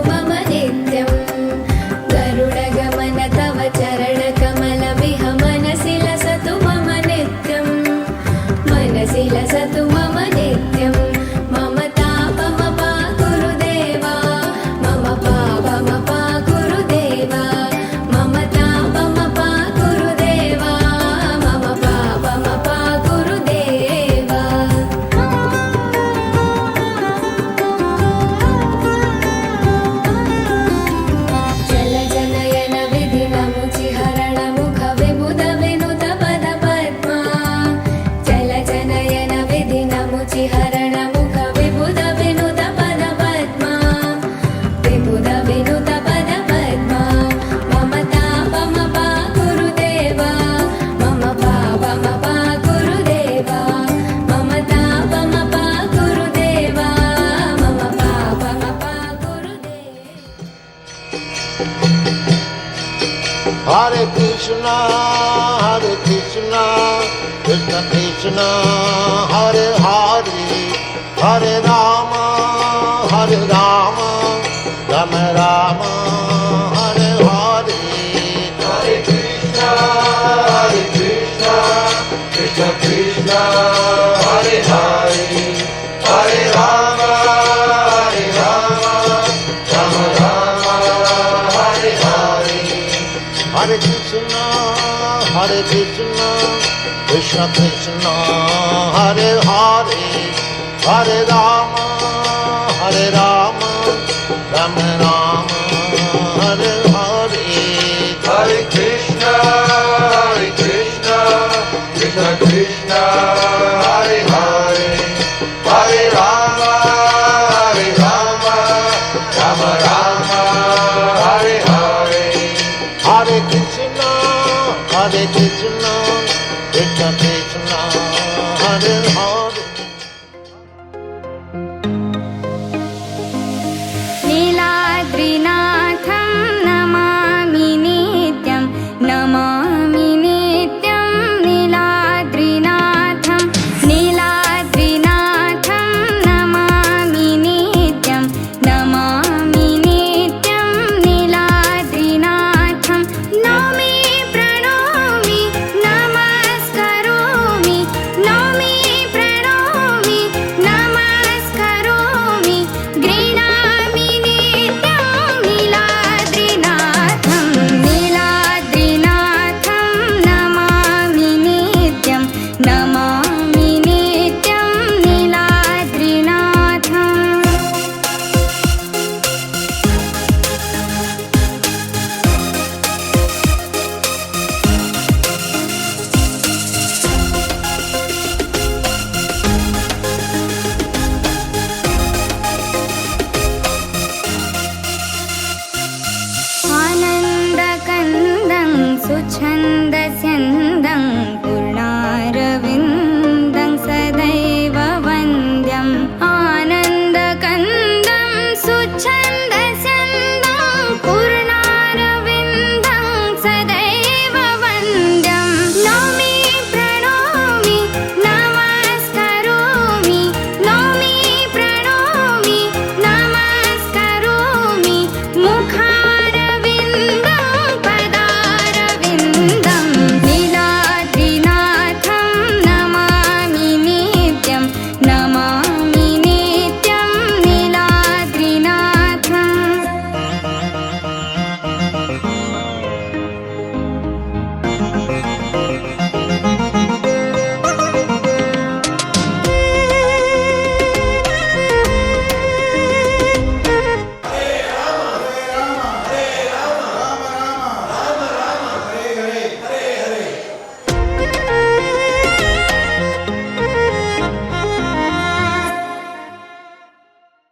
मम नित्यं गरुडगमन तव चरणकमलमिह मनसि लसतु मम नित्यं मनसि लसतु मम नित्यं मम तापमपा गुरुदेवा मम पापमपा गुरुदेवा मम तापमपा गुरुदेवा मम पापमपा गुरुदेवा जलजनयन विधिनमुचिहरण मुख विबुध विनुत पद पद्मा जलजनयन विधिनमुचिहरण मुख विबुध विनुत पद पद्मा विबुध विनुत पद पद्मा मम तापमपा गुरुदेवा मम पापमपा गुरुदेवा मम तापमपा गुरुदेवा मम पापमपा गुरुदेवा Hare Krishna, Krishna Krishna, Hare Hare, Hare Rama, Rama Rama, Hare Hare. Hare Krishna, Krishna Krishna, Hare Hare, Hare Rama, Rama Rama, Hare Hare. Hare Krishna, Krishna Krishna, Hare Hare, Hare Rama.